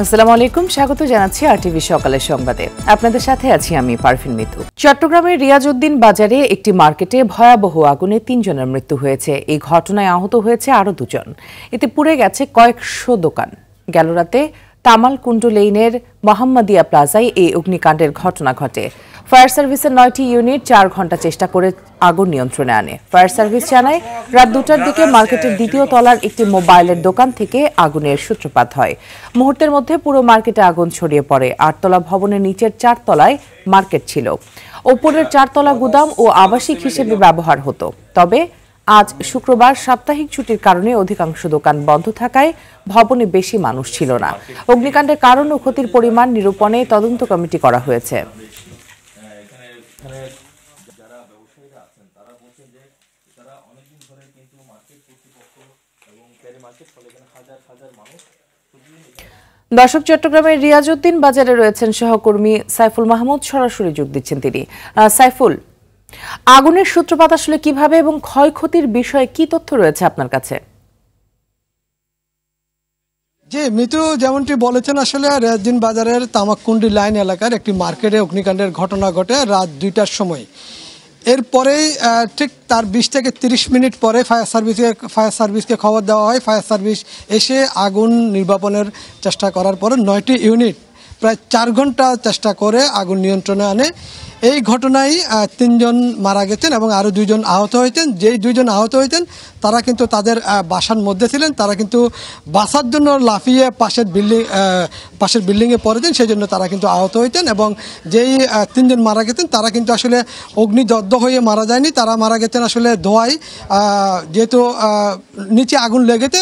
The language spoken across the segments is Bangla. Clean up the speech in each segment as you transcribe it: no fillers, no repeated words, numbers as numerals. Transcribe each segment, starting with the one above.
আসসালামু আলাইকুম, স্বাগত জানাচ্ছি আরটিভি সকালের সংবাদে। আপনাদের সাথে আছি আমি পারভিন মিতু। চট্টগ্রামের রিয়াজউদ্দিন বাজারে একটি মার্কেটে ভয়াবহ আগুনে ৩ জনের মৃত্যু হয়েছে। এই ঘটনায় আহত হয়েছে আরও 2 জন। এতে পুড়ে গেছে কয়েকশো দোকান। গেল রাতে তামালকুন্ডু লেইনের মোহাম্মদিয়া প্লাজায় এই অগ্নিকাণ্ডের ঘটনা ঘটে। ফায়ার সার্ভিসের 9টি ইউনিট 4 ঘণ্টা চেষ্টা করে আগুন নিয়ন্ত্রণে আনে। ফায়ার সার্ভিস জানায় রাত 2টার দিকে মার্কেটের দ্বিতীয় তলার একটি মোবাইলের দোকান থেকে আগুনের সূত্রপাত হয়। মুহূর্তের মধ্যে পুরো মার্কেটে আগুন ছড়িয়ে পড়ে। 8তলা ভবনের নিচের 4 তলায় মার্কেট ছিল। ওপরের 4 তলা গুদাম ও আবাসিক হিসেবে ব্যবহার হতো। তবে আজ শুক্রবার সাপ্তাহিক ছুটির কারণে অধিকাংশ দোকান বন্ধ থাকায় ভবনে বেশি মানুষ ছিল না। অগ্নিকাণ্ডের কারণ ও ক্ষতির পরিমাণ নিরূপণে তদন্ত কমিটি করা হয়েছে। দর্শক, চট্টগ্রামের রিয়াজউদ্দিন বাজারে রয়েছেন সহকর্মী সাইফুল মাহমুদ, সরাসরি যোগ দিচ্ছেন তিনি। সাইফুল, আগুনের সূত্রপাত আসলে কিভাবে এবং ক্ষয়ক্ষতির বিষয়ে কি তথ্য রয়েছে আপনার কাছে? জি মিতু, যেমনটি বলেছেন, আসলে রিয়াজউদ্দিন বাজারের তামাককুন্ডি লাইন এলাকার একটি মার্কেটে অগ্নিকাণ্ডের ঘটনা ঘটে রাত 2টার সময়। এরপরেই ঠিক তার 20 থেকে 30 মিনিট পরে ফায়ার সার্ভিসকে খবর দেওয়া হয়। ফায়ার সার্ভিস এসে আগুন নির্বাপনের চেষ্টা করার পরে 9টি ইউনিট প্রায় 4 ঘন্টা চেষ্টা করে আগুন নিয়ন্ত্রণে আনে। এই ঘটনায় 3 জন মারা গেছেন এবং আরও 2 জন আহত হয়েছেন। যেই 2 জন আহত হয়েছেন তারা কিন্তু তাদের বাসার মধ্যে ছিলেন। তারা কিন্তু বাসার জন্য লাফিয়ে পাশের বিল্ডিংয়ে পড়েছেন, সেই জন্য তারা কিন্তু আহত হয়েছেন। এবং যেই 3 জন মারা গেছেন তারা কিন্তু আসলে অগ্নিদগ্ধ হয়ে মারা যায়নি, তারা মারা গেছেন আসলে ধোঁয়ায়। যেহেতু নিচে আগুন লেগেছে,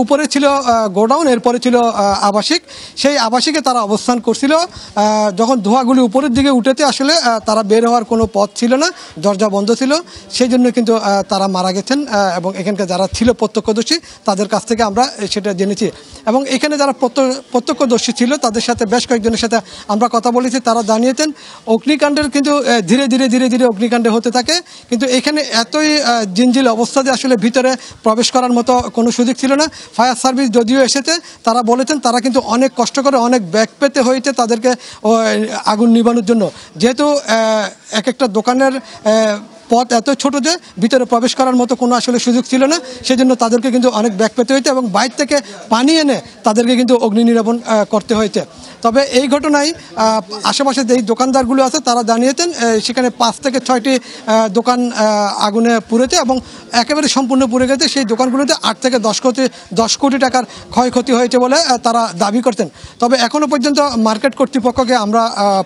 উপরে ছিল গোডাউন, এরপরে ছিল আবাসিক। সেই আবাসিকে তারা অবস্থান করছিল। যখন ধোঁয়াগুলি উপরের দিকে উঠেছে আসলে তারা বের হওয়ার কোনো পথ ছিল না, দরজা বন্ধ ছিল, সেই জন্য কিন্তু তারা মারা গেছেন। এবং এখানকার যারা ছিল প্রত্যক্ষদর্শী তাদের কাছ থেকে আমরা সেটা জেনেছি। এবং এখানে যারা প্রত্যক্ষদর্শী ছিল তাদের সাথে বেশ কয়েকজনের সাথে আমরা কথা বলেছি। তারা জানিয়েছেন অগ্নিকাণ্ডের কিন্তু ধীরে ধীরে অগ্নিকাণ্ড হতে থাকে, কিন্তু এখানে এতই জিনজিল অবস্থা যে আসলে ভিতরে প্রবেশ করার মতো কোনো সুযোগ ছিল না। ফায়ার সার্ভিস যদিও এসেছে, তারা বলেছেন তারা কিন্তু অনেক কষ্ট করে অনেক ব্যাগ পেতে হয়েছে তাদেরকে আগুন নিবানোর জন্য। যেহেতু এক একটা দোকানের পথ এত ছোট যে ভিতরে প্রবেশ করার মতো কোনো আসলে সুযোগ ছিল না, সেজন্য তাদেরকে কিন্তু অনেক ব্যাগ পেতে হয়েছে এবং বাইরে থেকে পানি এনে তাদেরকে কিন্তু অগ্নি নির্বাপন করতে হয়েছে। তবে এই ঘটনায় আশেপাশে যেই দোকানদারগুলো আছে তারা জানিয়েছেন সেখানে 5 থেকে 6টি দোকান আগুনে পুড়েছে এবং একেবারে সম্পূর্ণ পুড়ে গেছে। সেই দোকানগুলোতে 8 থেকে 10 কোটি টাকার ক্ষয়ক্ষতি হয়েছে বলে তারা দাবি করতেন। তবে এখনও পর্যন্ত মার্কেট কর্তৃপক্ষকে আমরা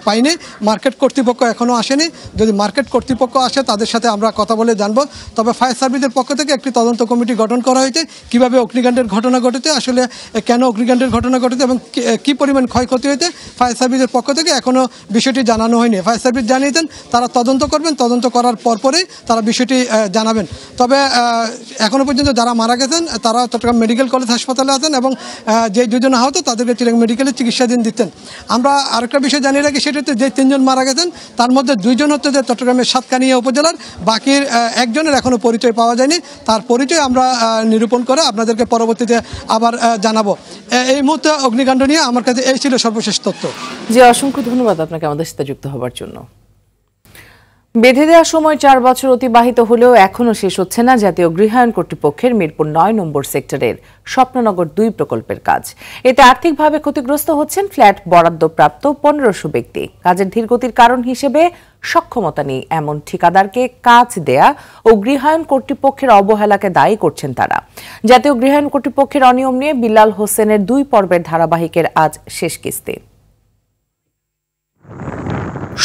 পাইনি, মার্কেট কর্তৃপক্ষ এখনও আসেনি। যদি মার্কেট কর্তৃপক্ষ আসে তাদের সাথে আমরা কথা বলে জানবো। তবে ফায়ার সার্ভিসের পক্ষ থেকে একটি তদন্ত কমিটি গঠন করা হয়েছে, কিভাবে অগ্নিকাণ্ডের ঘটনা ঘটেছে, আসলে কেন অগ্নিকাণ্ডের ঘটনা ঘটেছে এবং কী পরিমাণ ক্ষয়ক্ষতি হয়েছে ফায়ার সার্ভিসের পক্ষ থেকে এখনও বিষয়টি জানানো হয়নি। ফায়ার সার্ভিস জানিয়েছেন তারা তদন্ত করবেন, তদন্ত করার পরপরই তারা বিষয়টি জানাবেন। তবে এখনও পর্যন্ত যারা মারা গেছেন তারা চট্টগ্রাম মেডিকেল কলেজ হাসপাতালে আছেন এবং যে 2 জন আহত তাদেরকে চিটাগাং মেডিকেলে চিকিৎসাধীন দিচ্ছেন। আমরা আরেকটা বিষয় জানিয়ে রাখি, সেটা হচ্ছে যে 3 জন মারা গেছেন তার মধ্যে 2 জন হচ্ছে যে চট্টগ্রামের সাতকানিয়া উপজেলার, বাকির 1 জনের এখনও পরিচয় পাওয়া যায়নি। তার পরিচয় আমরা নিরূপণ করে আপনাদেরকে পরবর্তীতে আবার জানাবো। এই মুহূর্তে অগ্নিকাণ্ড নিয়ে আমার কাছে এই ছিল সর্বশেষ তথ্য। জি, অসংখ্য ধন্যবাদ আপনাকে আমাদের সাথে যুক্ত হবার জন্য। বেঁধে দেওয়ার সময় 4 বছর অতিবাহিত হলেও এখনও শেষ হচ্ছে না জাতীয় গৃহায়ণ কর্তৃপক্ষের মিরপুর 9 নম্বর সেক্টরের স্বপ্ননগর 2 প্রকল্পের কাজ। এতে আর্থিকভাবে ক্ষতিগ্রস্ত হচ্ছেন ফ্ল্যাট বরাদ্দপ্রাপ্ত 1500 ব্যক্তি। কাজের ধীরগতির কারণ হিসেবে সক্ষমতা নেই এমন ঠিকাদারকে কাজ দেয়া ও গৃহায়ণ কর্তৃপক্ষের অবহেলাকে দায়ী করছেন তারা। জাতীয় গৃহায়ণ কর্তৃপক্ষের অনিয়ম নিয়ে বিল্লাল হোসেনের 2 পর্বের ধারাবাহিকের আজ শেষ কিস্তি।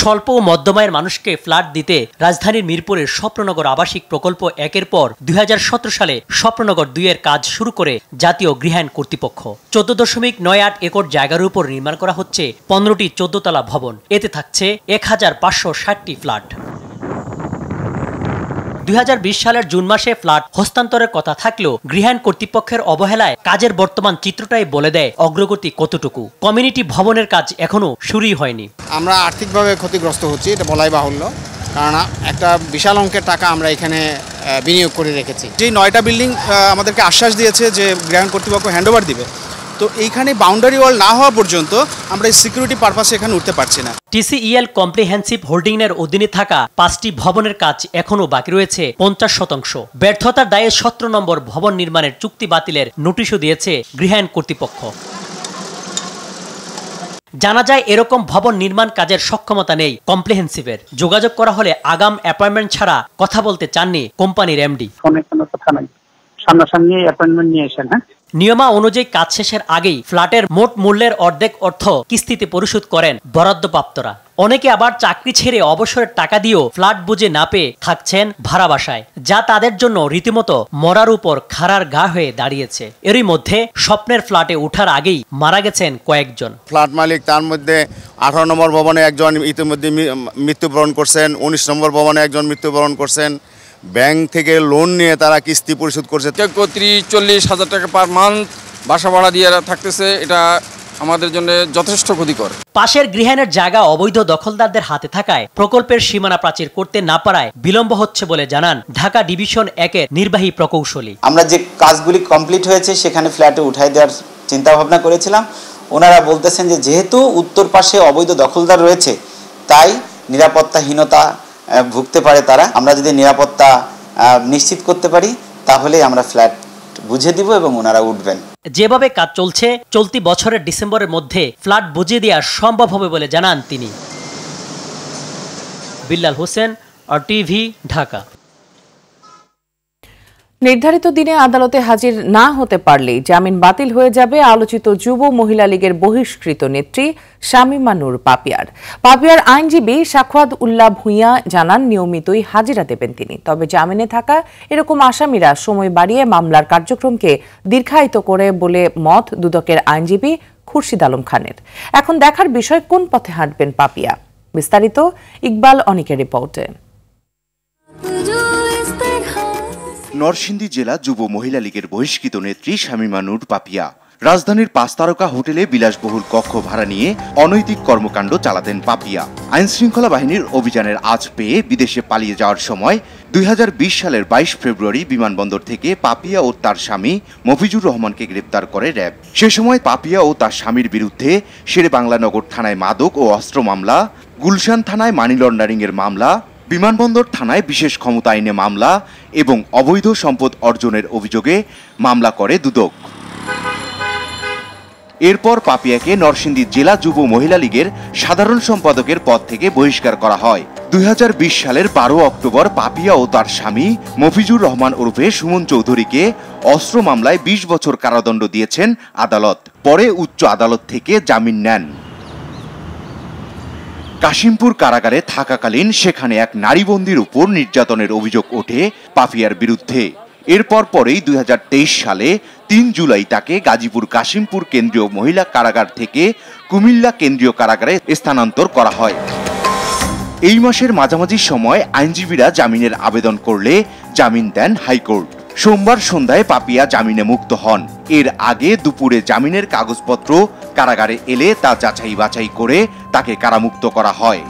স্বল্প ও মধ্যমায়ের মানুষকে ফ্ল্যাট দিতে রাজধানীর মিরপুরের স্বপ্ননগর আবাসিক প্রকল্প 1-এর পর 2017 সালে স্বপ্ননগর 2-এর কাজ শুরু করে জাতীয় গৃহায়ণ কর্তৃপক্ষ। 14.98 একর জায়গার উপর নির্মাণ করা হচ্ছে 15টি 14 তলা ভবন। এতে থাকছে 1560টি ফ্ল্যাট। 2020 সালের জুন মাসে ফ্ল্যাট হস্তান্তরের কথা থাকলেও গৃহায়ণ কর্তৃপক্ষের অবহেলায় কাজের বর্তমান চিত্রটাই বলে দেয় অগ্রগতি কতটুকু। কমিউনিটি ভবনের কাজ এখনো শুরুই হয়নি। আমরা আর্থিকভাবে ক্ষতিগ্রস্ত হচ্ছি, এটা বলাই বাহুল্য, কারণ একটা বিশাল অঙ্কের টাকা আমরা এখানে বিনিয়োগ করে রেখেছি। যে 9টা বিল্ডিং আমাদেরকে আশ্বাস দিয়েছে যে গৃহায়ণ কর্তৃপক্ষ হ্যান্ডওভার দিবে, তো তো এইখানে বাউন্ডারি ওয়াল না হওয়া পর্যন্ত আমরা এই সিকিউরিটি পারপাসে এখানে উঠতে পারছি না। TCEL কম্প্রিহেন্সিভ হোল্ডিং এর অধীনে থাকা 5টি ভবনের কাজ এখনো বাকি রয়েছে 50%। ব্যর্থতার দায়ে 17 নম্বর ভবন নির্মাণের চুক্তি বাতিলের নোটিশও দিয়েছে গৃহায়ণ কর্তৃপক্ষ। জানা যায় এরকম ভবন নির্মাণ কাজের সক্ষমতা নেই কম্প্রিহেন্সিভের। যোগাযোগ করা হলে আগাম অ্যাপয়েন্টমেন্ট ছাড়া কথা বলতে চাননি কোম্পানির এমডি। সামনাসামনি অ্যাপয়েন্টমেন্ট নিয়ে এসেন। নিয়মা অনুযায়ী কাজ শেষের আগেই ফ্ল্যাটের মোট মূল্যের অর্ধেক অর্থ কিস্তিতে পরিশোধ করেন বরাদ্দপ্রাপ্তরা। অনেকে আবার চাকরি ছেড়ে অবসরের টাকা দিয়েও ফ্ল্যাট বুঝে না পেয়ে থাকছেন ভাড়া বাসায়, যা তাদের জন্য রীতিমতো মরার উপর খাড়ার ঘা হয়ে দাঁড়িয়েছে। এরই মধ্যে স্বপ্নের ফ্ল্যাটে ওঠার আগেই মারা গেছেন কয়েকজন। ফ্ল্যাট মালিক, তার মধ্যে 18 নম্বর ভবনে একজন ইতিমধ্যে মৃত্যুবরণ করছেন, 19 নম্বর ভবনে একজন মৃত্যুবরণ করছেন। ব্যাংক থেকে লোন নিয়ে তারা কিস্তি পরিশোধ করছে। 30-40 হাজার টাকা পার মান্থ বাসা ভাড়া দিয়ে থাকতেছে। এটা আমাদের জন্য যথেষ্ট ক্ষতিকর। পাশের গৃহায়ণের জায়গা অবৈধ দখলদারদের হাতে থাকায় প্রকল্পের সীমানা প্রাচীর করতে না পারায় বিলম্ব হচ্ছে বলে জানান ঢাকা ডিভিশন 1-এর নির্বাহী প্রকৌশলী। আমরা যে কাজগুলি কমপ্লিট হয়েছে সেখানে ফ্ল্যাটে উঠাই দেওয়ার চিন্তা ভাবনা করেছিলাম। ওনারা বলতেছেন যে যেহেতু উত্তর পাশে অবৈধ দখলদার রয়েছে তাই নিরাপত্তাহীনতা ভুগতে পারে তারা। আমরা যদি নিরাপত্তা নিশ্চিত করতে পারি তাহলে আমরা ফ্ল্যাট বুঝে দিব এবং ওনারা উঠবেন। যেভাবে কাজ চলছে চলতি বছরের ডিসেম্বরের মধ্যে ফ্ল্যাট বুঝিয়ে দেওয়া সম্ভব হবে বলে জানান তিনি। বিল্লাল হোসেন, RTV, ঢাকা। নির্ধারিত দিনে আদালতে হাজির না হতে পারলেই জামিন বাতিল হয়ে যাবে আলোচিত যুব মহিলা লীগের বহিষ্কৃত নেত্রী শামীমা নূর পাপিয়ার। পাপিয়ার আইনজীবী সাখাওয়াত উল্লাহ ভূঁইয়া জানান নিয়মিতই হাজিরা দেবেন তিনি। তবে জামিনে থাকা এরকম আসামিরা সময় বাড়িয়ে মামলার কার্যক্রমকে দীর্ঘায়িত করে বলে মত দুদকের আইনজীবী খুরশিদ আলম খানের। এখন দেখার বিষয় কোন পথে হাঁটবেন পাপিয়া। বিস্তারিত ইকবাল অনিকের রিপোর্টে। নরসিংদী জেলা যুব মহিলা লীগের বহিষ্কৃত নেত্রী শামীমা নূর পাপিয়া রাজধানীর 5 তারকা হোটেলে বিলাসবহুল কক্ষ ভাড়া নিয়ে অনৈতিক কর্মকাণ্ড চালাতেন পাপিয়া। আইন শৃঙ্খলা বাহিনীর অভিযানের আঁচ পেয়ে বিদেশে পালিয়ে যাওয়ার সময় 2020 সালের 22 ফেব্রুয়ারি বিমানবন্দর থেকে পাপিয়া ও তার স্বামী মফিজুর রহমানকে গ্রেপ্তার করে র্যাব। সে সময় পাপিয়া ও তার স্বামীর বিরুদ্ধে শেরেবাংলানগর থানায় মাদক ও অস্ত্র মামলা, গুলশান থানায় মানি লন্ডারিং এর মামলা, বিমানবন্দর থানায় বিশেষ ক্ষমতা আইনে মামলা এবং অবৈধ সম্পদ অর্জনের অভিযোগে মামলা করে দুদক। এরপর পাপিয়াকে নরসিংদী জেলা যুব মহিলা লীগের সাধারণ সম্পাদকের পদ থেকে বহিষ্কার করা হয়। 2020 সালের 12 অক্টোবর পাপিয়া ও তার স্বামী মফিজুর রহমান ওরফে সুমন চৌধুরীকে অস্ত্র মামলায় 20 বছর কারাদণ্ড দিয়েছেন আদালত। পরে উচ্চ আদালত থেকে জামিন নেন। কাশিমপুর কারাগারে থাকাকালীন সেখানে এক নারীবন্দীর উপর নির্যাতনের অভিযোগ ওঠে পাপিয়ার বিরুদ্ধে। এরপর পরেই 2023 সালে 3 জুলাই তাকে গাজীপুর কাশিমপুর কেন্দ্রীয় মহিলা কারাগার থেকে কুমিল্লা কেন্দ্রীয় কারাগারে স্থানান্তর করা হয়। এই মাসের মাঝামাঝি সময় আইনজীবীরা জামিনের আবেদন করলে জামিন দেন হাইকোর্ট। সোমবার সন্ধ্যায় পাপিয়া জামিনে মুক্ত হন। এর আগে দুপুরে জামিনের কাগজপত্র কারাগারে এলে তা যাচাই বাছাই করে তাকে কারামুক্ত করা হয়।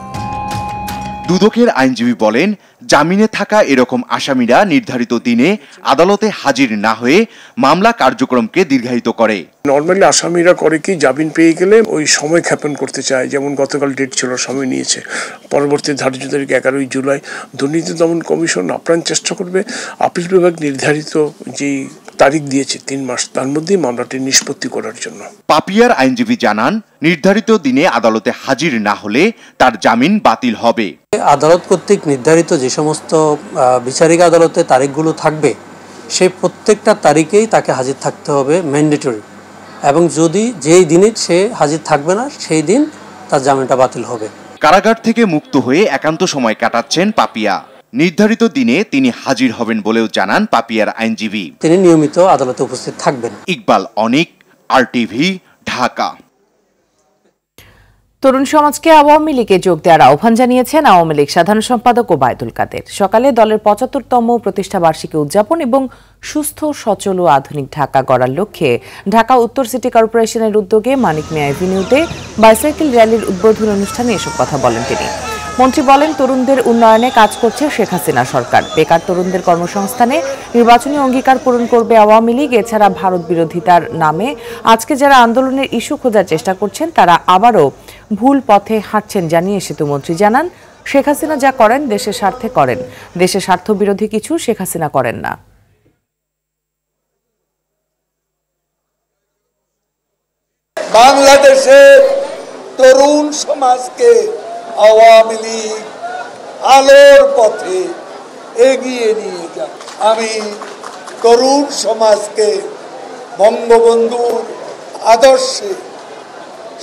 দুদকের আইনজীবী বলেন, জামিনে থাকা এরকম আসামিরা নির্ধারিত দিনে আদালতে হাজির না হয়ে মামলা কার্যক্রমকে দীর্ঘায়িত করে। নর্মালি আসামিরা করে কি, জামিন পেয়ে গেলে ওই সময় ক্ষেপণ করতে চায়। যেমন গতকাল ডেট ছিল, সময় নিয়েছে, পরবর্তী ধার্য তারিখ 11 জুলাই। দুর্নীতি দমন কমিশন আপ্রাণ চেষ্টা করবে আপিল বিভাগ নির্ধারিত যেই তারিখ দিয়েছে 3 মাস, তার মধ্যেই মামলাটি নিষ্পত্তি করার জন্য। পাপিয়ার আইনজীবী জানান, নির্ধারিত দিনে আদালতে হাজির না হলে তার জামিন বাতিল হবে। আদালত কর্তৃক নির্ধারিত যে সমস্ত বিচারিক আদালতে তারিখগুলো থাকবে সেই প্রত্যেকটা তারিখেই তাকে হাজির থাকতে হবে, ম্যান্ডেটরি। এবং যদি যেই দিনে সে হাজির থাকবে না সেই দিন তার জামিনটা বাতিল হবে। কারাগার থেকে মুক্ত হয়ে একান্ত সময় কাটাচ্ছেন পাপিয়া। নির্ধারিত দিনে তিনি হাজির হবেন বলেও জানান পাপিয়ার আইনজীবী। তিনি নিয়মিত আদালতে উপস্থিত থাকবেন। ইকবাল অনিক, RTV, ঢাকা। তরুণ সমাজকে আওয়ামী লীগে যোগ দেওয়ার আহ্বান জানিয়েছেন আওয়ামী লীগ সাধারণ সম্পাদক ওবায়দুল কাদের। সকালে দলের 75তম প্রতিষ্ঠা বার্ষিকী উদযাপন এবং সুস্থ সচল ও আধুনিক ঢাকা গড়ার লক্ষ্যে ঢাকা উত্তর সিটি কর্পোরেশনের উদ্যোগে মানিক মিয়া এভিনিউতে বাইসাইকেল র্যালির উদ্বোধন অনুষ্ঠানে এসব কথা বলেন তিনি। মন্ত্রী বলেন, তরুণদের উন্নয়নে কাজ করছে শেখ হাসিনা সরকার। বেকার তরুণদের কর্মসংস্থানে নির্বাচনী অঙ্গীকার পূরণ করবে আওয়ামী লীগ। এছাড়া ভারত বিরোধিতার নামে আজকে যারা আন্দোলনের ইস্যু খোঁজার চেষ্টা করছেন তারা আবারও ভুল পথে হাঁটছেন জানিয়ে সেতুমন্ত্রী জানান, শেখ হাসিনা যা করেন দেশের স্বার্থে করেন, দেশের স্বার্থ বিরোধী কিছু শেখ হাসিনা করেন না। বাংলাদেশের তরুণ সমাজকে আওয়ামী লীগ আলোর পথে এগিয়ে নিয়ে যায়। আমি তরুণ সমাজকে বঙ্গবন্ধুর আদর্শে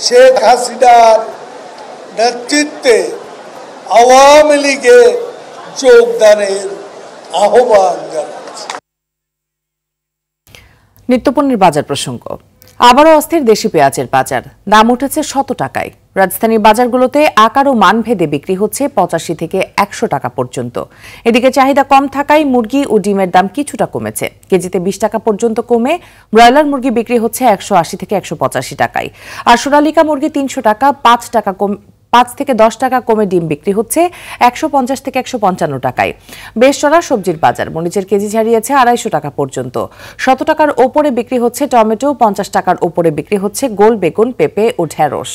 শেখ হাসিনার নেতৃত্বে আওয়ামী লীগে যোগদানের আহ্বান জানাচ্ছি। নিত্যপণ্যের বাজার প্রসঙ্গ। আবারও অস্থির দেশি পেঁয়াজের বাজার, দাম উঠেছে 100 টাকায়। রাজধানীর বাজারগুলোতে আকার ও মান ভেদে বিক্রি হচ্ছে 85 থেকে 100 টাকা পর্যন্ত। এদিকে চাহিদা কম থাকায় মুরগি ও ডিমের দাম কিছুটা কমেছে। কেজিতে 20 টাকা পর্যন্ত কমে ব্রয়লার মুরগি বিক্রি হচ্ছে 180 থেকে 185 টাকায়। আর সোনালিকা মুরগি 300 টাকা, 5 থেকে 10 টাকা কমে ডিম বিক্রি হচ্ছে 150 থেকে 155 টাকায়। বেশ চড়া সবজির বাজার, মরিচের কেজি ছাড়িয়েছে 250 টাকা পর্যন্ত। 100 টাকার ওপরে বিক্রি হচ্ছে টমেটো, 50 টাকার ওপরে বিক্রি হচ্ছে গোল বেগুন, পেঁপে ও ঢেঁড়স।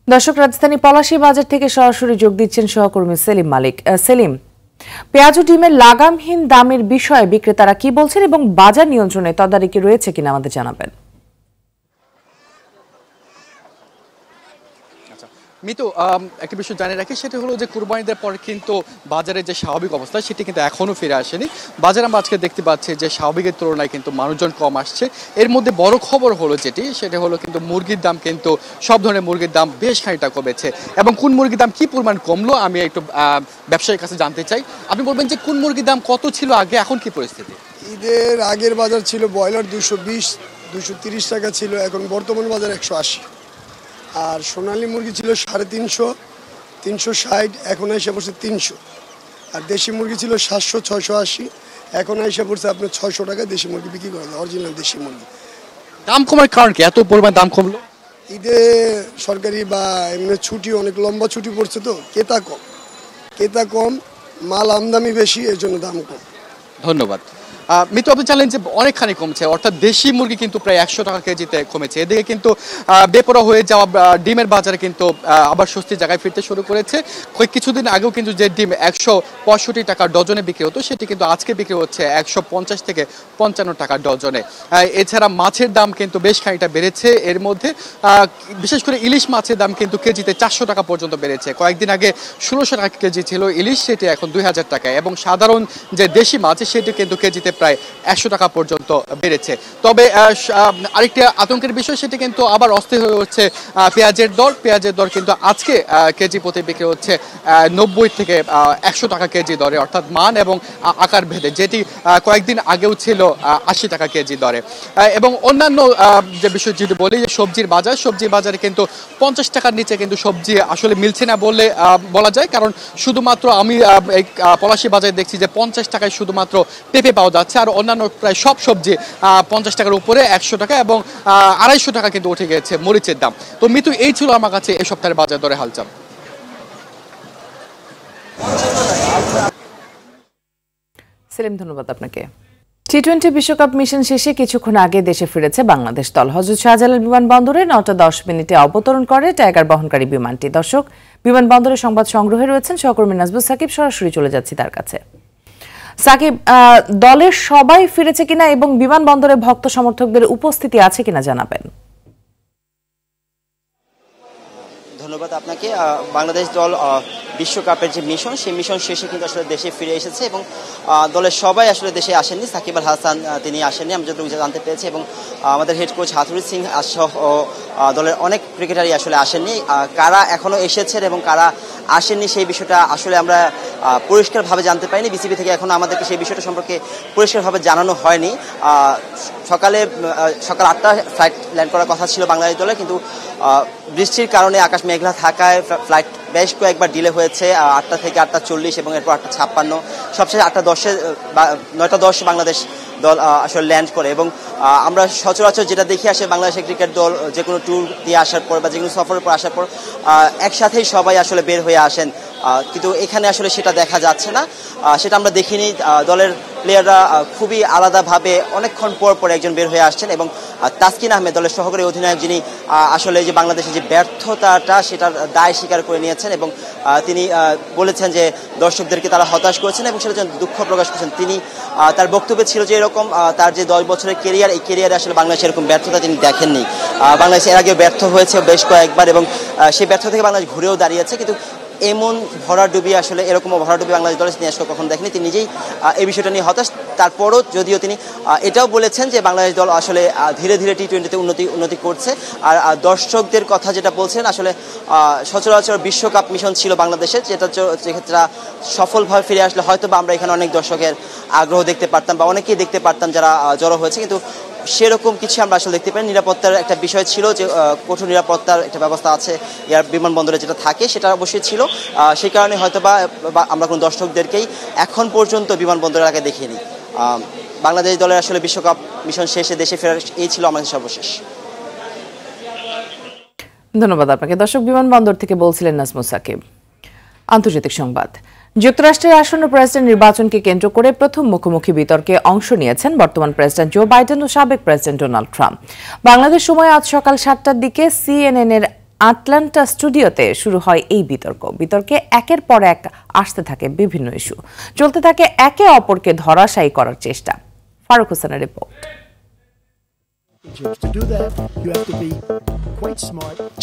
দর্শক, রাজধানী পলাশী বাজার থেকে সরাসরি যোগ দিচ্ছেন সহকর্মী সেলিম মালিক। সেলিম, পেঁয়াজ ও ডিমের লাগামহীন দামের বিষয়ে বিক্রেতারা কি বলছেন এবং বাজার নিয়ন্ত্রণে তদারকি রয়েছে কিনা আমাদের জানাবেন। মিতু, একটা বিষয় জানিয়ে রাখি, সেটা হলো যে কুরবানিদের পর কিন্তু বাজারের যে স্বাভাবিক অবস্থা সেটি কিন্তু এখনও ফিরে আসেনি। বাজারে আমরা আজকে দেখতে পাচ্ছি যে স্বাভাবিকের তুলনায় কিন্তু মানুষজন কম আসছে। এর মধ্যে বড় খবর হলো সেটা হলো কিন্তু মুরগির দাম, কিন্তু সব ধরনের মুরগির দাম বেশ খানিকটা কমেছে। এবং কোন মুরগির দাম কি পরিমাণ কমলো আমি একটু ব্যবসায়ীর কাছে জানতে চাই। আপনি বলবেন যে কোন মুরগির দাম কত ছিল আগে, এখন কি পরিস্থিতি? ঈদের আগের বাজার ছিল ব্রয়লার 220-230 টাকা ছিল, এখন বর্তমান বাজার 180। আর সোনালী মুরগি ছিল 350-360, এখন এসে পড়ছে 300। আর দেশি মুরগি ছিল 700-680, এখন এসে পড়ছে আপনার 600 টাকা দেশি মুরগি বিক্রি করা যায়, অরিজিনাল দেশি মুরগি। দাম কমার কারণ কি, এত পরিমাণ দাম কমলো? ঈদে সরকারি বা এমনি ছুটি, অনেক লম্বা ছুটি পড়ছে, তো ক্রেতা কম, মাল আমদানি বেশি, এর জন্য দাম কম। ধন্যবাদ। মিতু, আপনি জানলেন যে অনেকখানি কমছে, অর্থাৎ দেশি মুরগি কিন্তু প্রায় 100 টাকা কেজিতে কমেছে। এদিকে কিন্তু বেপরোয়া হয়ে যাওয়া ডিমের বাজারে কিন্তু আবার স্বস্তির জায়গায় ফিরতে শুরু করেছে। কিছুদিন আগেও কিন্তু যে ডিম 165 টাকা ডজনে বিক্রি হতো, সেটি কিন্তু আজকে বিক্রি হচ্ছে 150 থেকে 55 টাকা ডজনে। এছাড়া মাছের দাম কিন্তু বেশ খানিকটা বেড়েছে। এর মধ্যে বিশেষ করে ইলিশ মাছের দাম কিন্তু কেজিতে 400 টাকা পর্যন্ত বেড়েছে। কয়েকদিন আগে 1600 টাকা কেজি ছিল ইলিশ, সেটি এখন 2000 টাকায়। এবং সাধারণ যে দেশি মাছ সেটি কিন্তু কেজিতে প্রায় 100 টাকা পর্যন্ত বেড়েছে। তবে আরেকটি আতঙ্কের বিষয়, সেটি কিন্তু আবার অস্থির হয়ে হচ্ছে পেঁয়াজের দর কিন্তু আজকে কেজি প্রতি বিক্রি হচ্ছে 90 থেকে 100 টাকা কেজি দরে, অর্থাৎ মান এবং আকার ভেদে, যেটি কয়েকদিন আগেও ছিল 80 টাকা কেজি দরে। এবং অন্যান্য যে বিষয় যদি বলি, যে সবজির বাজারে কিন্তু 50 টাকার নিচে কিন্তু সবজি আসলে মিলছে না বলা যায়। কারণ শুধুমাত্র আমি এই পলাশী বাজারে দেখছি যে 50 টাকায় শুধুমাত্র পেঁপে পাওয়া যাচ্ছে, আর অন্যান্য প্রায় সব সবজি 50 টাকার উপরে, 100 টাকা এবং 250 টাকা কিন্তু উঠে গেছে মরিচের দাম। তো মিতু, এই ছিল আমার কাছে এই সপ্তাহের বাজার দরে হালচাল। সেলিম, ধন্যবাদ আপনাকে। টি-20 বিশ্বকাপ মিশন শেষে কিছুক্ষণ আগে দেশে ফিরেছে বাংলাদেশ দল। হযরত শাহজালাল বিমানবন্দরে 9:10 অবতরণ করে টাইগার বহনকারী বিমানটি। দর্শক, বিমানবন্দরে সংবাদ সংগ্রহে রয়েছেন সহকর্মী নাজবুল সাকিব, সরাসরি চলে যাচ্ছি তার কাছে। সাকিব, দলের সবাই ফিরেছে কিনা এবং বিমানবন্দরে ভক্ত সমর্থকদের উপস্থিতি আছে কিনা জানাবেন। ধন্যবাদ আপনাকে। বাংলাদেশ দল বিশ্বকাপের যে মিশন, সেই মিশন শেষে কিন্তু আসলে দেশে ফিরে এসেছে এবং দলের সবাই আসলে দেশে আসেননি। সাকিব আল হাসান তিনি আসেননি, আমি যতটুকু জানতে পেরেছি, এবং আমাদের হেড কোচ হাথুরুর সিং সহ দলের অনেক ক্রিকেটারই আসলে আসেননি। কারা এখনো এসেছেন এবং কারা আসেননি সেই বিষয়টা আসলে আমরা পরিষ্কারভাবে জানতে পারিনি। বিসিবি থেকে এখনো আমাদেরকে সেই বিষয়টা সম্পর্কে পরিষ্কারভাবে জানানো হয়নি। সকাল 8টায় ফ্লাইট ল্যান্ড করার কথা ছিল বাংলাদেশ দলে, কিন্তু বৃষ্টির কারণে আকাশ মেঘলা থাকায় ফ্লাইট বেশ কয়েকবার ডিলে হয়েছে। 8টা থেকে 8:40 এবং এরপর 8:56, সবশেষে 9:10 বাংলাদেশ দল আসলে ল্যান্ড করে। এবং আমরা সচরাচর যেটা দেখে আসে বাংলাদেশের ক্রিকেট দল যে কোনো ট্যুর দিয়ে আসার পর বা যে কোনো সফরের পর আসার পর একসাথেই সবাই আসলে বের হয়ে আসেন, কিন্তু এখানে আসলে সেটা দেখা যাচ্ছে না, সেটা আমরা দেখিনি। দলের প্লেয়াররা খুবই আলাদাভাবে অনেকক্ষণ পর পর একজন বের হয়ে আসছেন এবং তাসকিন আহমেদ দলের সহকারী অধিনায়ক, যিনি আসলে যে বাংলাদেশের যে ব্যর্থতাটা সেটার দায় স্বীকার করে নিয়েছেন এবং তিনি বলেছেন যে দর্শকদেরকে তারা হতাশ করেছেন এবং সেটার জন্য দুঃখ প্রকাশ করেছেন। তিনি তার বক্তব্য ছিল যে এরকম তার যে 10 বছরের কেরিয়ার, এই কেরিয়ারে আসলে বাংলাদেশে এরকম ব্যর্থতা তিনি দেখেননি। বাংলাদেশ এর আগেও ব্যর্থ হয়েছে বেশ কয়েকবার এবং সেই ব্যর্থতা থেকে বাংলাদেশ ঘুরেও দাঁড়িয়েছে, কিন্তু এমন ভরাডুবি আসলে এরকম ভরাডুবি বাংলাদেশ দলের তিনি আসলে কখনো দেখেনি। তিনি নিজেই এই বিষয়টা নিয়ে হতাশ। তারপরও যদিও তিনি এটাও বলেছেন যে বাংলাদেশ দল আসলে ধীরে ধীরে টি-20তে উন্নতি করছে। আর দর্শকদের কথা যেটা বলছেন, আসলে সচরাচর বিশ্বকাপ মিশন ছিল বাংলাদেশের, যেক্ষেত্রে সফলভাবে ফিরে আসলে হয়তো বা আমরা এখানে অনেক দর্শকের আগ্রহ দেখতে পারতাম বা অনেকেই দেখতে পারতাম যারা জড়ো হয়েছে, কিন্তু সেরকম কিছু আমরা আসলে দেখতে পাই। নিরাপত্তার একটা বিষয় ছিল যে কঠোর নিরাপত্তার একটা ব্যবস্থা আছে এয়ার বিমানবন্দরে যেটা থাকে, সেটা অবশ্যই ছিল। সেই কারণে হয়তো বা আমরা কোনো দর্শকদেরকেই এখন পর্যন্ত বিমানবন্দরের আগে দেখিনি। বাংলাদেশ দলের আসলে বিশ্বকাপ মিশন শেষে দেশে ফেরার এই ছিল আমাদের সর্বশেষ। ধন্যবাদ আপনাকে। দর্শক, বিমানবন্দর থেকে বলছিলেন নাজমুল সাকিব। আন্তর্জাতিক সংবাদ। যুক্তরাষ্ট্রের আসন্ন প্রেসিডেন্ট নির্বাচনকে কেন্দ্র করে প্রথম মুখোমুখি বিতর্কে অংশ নিয়েছেন বর্তমান প্রেসিডেন্ট জো বাইডেন ও সাবেক প্রেসিডেন্ট ডোনাল্ড ট্রাম্প। বাংলাদেশ সময় আজ সকাল 7টার দিকে CNN এর আটলান্টা স্টুডিওতে শুরু হয় এই বিতর্কে একের পর এক আসতে থাকে বিভিন্ন ইস্যু, চলতে থাকে একে অপরকে ধরাশায়ী করার চেষ্টা। ফারুক হোসেনের রিপোর্ট।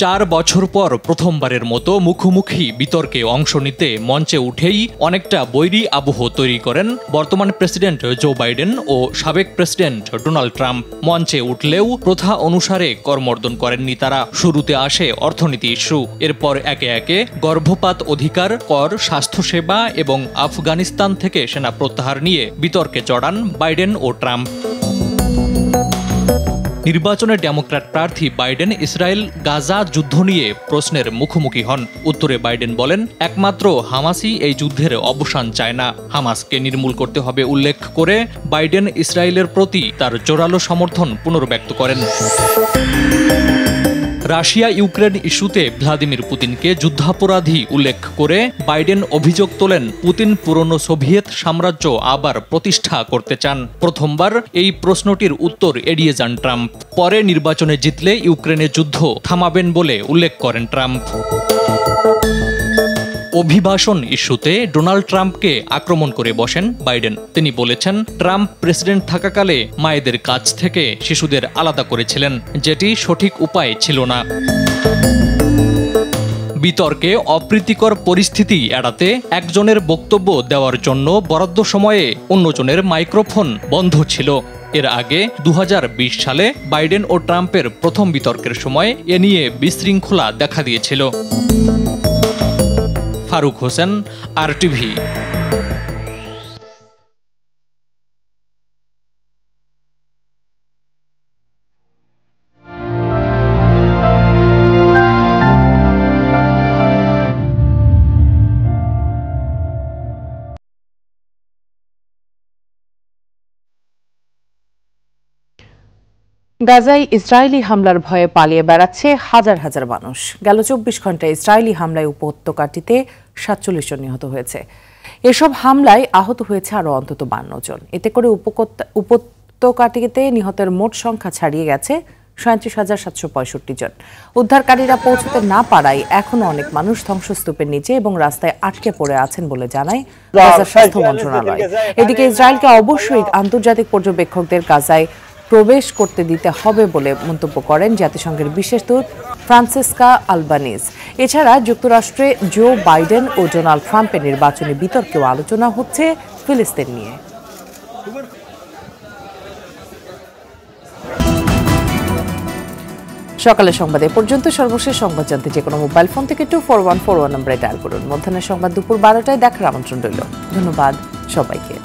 4 বছর পর প্রথমবারের মতো মুখোমুখি বিতর্কে অংশ নিতে মঞ্চে উঠেই অনেকটা বৈরী আবহ তৈরি করেন বর্তমান প্রেসিডেন্ট জো বাইডেন ও সাবেক প্রেসিডেন্ট ডোনাল্ড ট্রাম্প। মঞ্চে উঠলেও প্রথা অনুসারে করমর্দন করেননি তারা। শুরুতে আসে অর্থনীতি ইস্যু, এরপর একে একে গর্ভপাত অধিকার, কর, স্বাস্থ্যসেবা এবং আফগানিস্তান থেকে সেনা প্রত্যাহার নিয়ে বিতর্কে জড়ান বাইডেন ও ট্রাম্প। নির্বাচনে ডেমোক্র্যাট প্রার্থী বাইডেন ইসরায়েল গাজা যুদ্ধ নিয়ে প্রশ্নের মুখোমুখি হন। উত্তরে বাইডেন বলেন, একমাত্র হামাসই এই যুদ্ধের অবসান চায় না, হামাসকে নির্মূল করতে হবে উল্লেখ করে বাইডেন ইসরায়েলের প্রতি তার জোরালো সমর্থন পুনর্ব্যক্ত করেন। রাশিয়া ইউক্রেন ইস্যুতে ভ্লাদিমির পুতিনকে যুদ্ধাপরাধী উল্লেখ করে বাইডেন অভিযোগ তোলেন পুতিন পুরনো সোভিয়েত সাম্রাজ্য আবার প্রতিষ্ঠা করতে চান। প্রথমবার এই প্রশ্নটির উত্তর এড়িয়ে যান ট্রাম্প। পরে নির্বাচনে জিতলে ইউক্রেনের যুদ্ধ থামাবেন বলে উল্লেখ করেন ট্রাম্প। অভিবাসন ইস্যুতে ডোনাল্ড ট্রাম্পকে আক্রমণ করে বসেন বাইডেন। তিনি বলেছেন, ট্রাম্প প্রেসিডেন্ট থাকাকালে মায়েদের কাছ থেকে শিশুদের আলাদা করেছিলেন, যেটি সঠিক উপায় ছিল না। বিতর্কে অপ্রীতিকর পরিস্থিতি এড়াতে একজনের বক্তব্য দেওয়ার জন্য বরাদ্দ সময়ে অন্যজনের মাইক্রোফোন বন্ধ ছিল। এর আগে 2020 সালে বাইডেন ও ট্রাম্পের প্রথম বিতর্কের সময় এ নিয়ে বিশৃঙ্খলা দেখা দিয়েছিল। ফারুক হোসেন, RTV। গাজায় ইসরায়েলি হামলার ভয়ে পালিয়ে বেড়াচ্ছে হাজার হাজার মানুষ। গেল 24 ঘন্টায় ইসরায়েলি হামলায় উপত্যকাটিতে 47 জন নিহত হয়েছে। এসব হামলায় আহত হয়েছে আরও অন্তত 52 জন। এতে করে উপত্যকাটিতে নিহতের মোট সংখ্যা ছাড়িয়ে গেছে 37,765 জন। উদ্ধারকারীরা পৌঁছতে না পারায় এখনো অনেক মানুষ ধ্বংসস্তূপের নিচে এবং রাস্তায় আটকে পড়ে আছেন বলে জানায় গাজার স্বাস্থ্য মন্ত্রণালয়। এদিকে ইসরায়েলকে অবশ্যই আন্তর্জাতিক পর্যবেক্ষকদের গাজায় প্রবেশ করতে দিতে হবে বলে মন্তব্য করেন জাতিসংঘের বিশেষ দূত ফ্রান্সিসকা আলবানিজ। এছাড়া যুক্তরাষ্ট্রে জো বাইডেন ও ডোনাল্ড ট্রাম্পের নির্বাচনী বিতর্কেও আলোচনা হচ্ছে ফিলিস্তিন নিয়ে। সকালের সংবাদে পর্যন্ত। সর্বশেষ সংবাদ জানতে যে কোনো মোবাইল ফোন থেকে 2414 নম্বরে ডায়াল করুন। মধ্যাহ্নের সংবাদ দুপুর 12টায় দেখার আমন্ত্রণ রইল। ধন্যবাদ সবাইকে।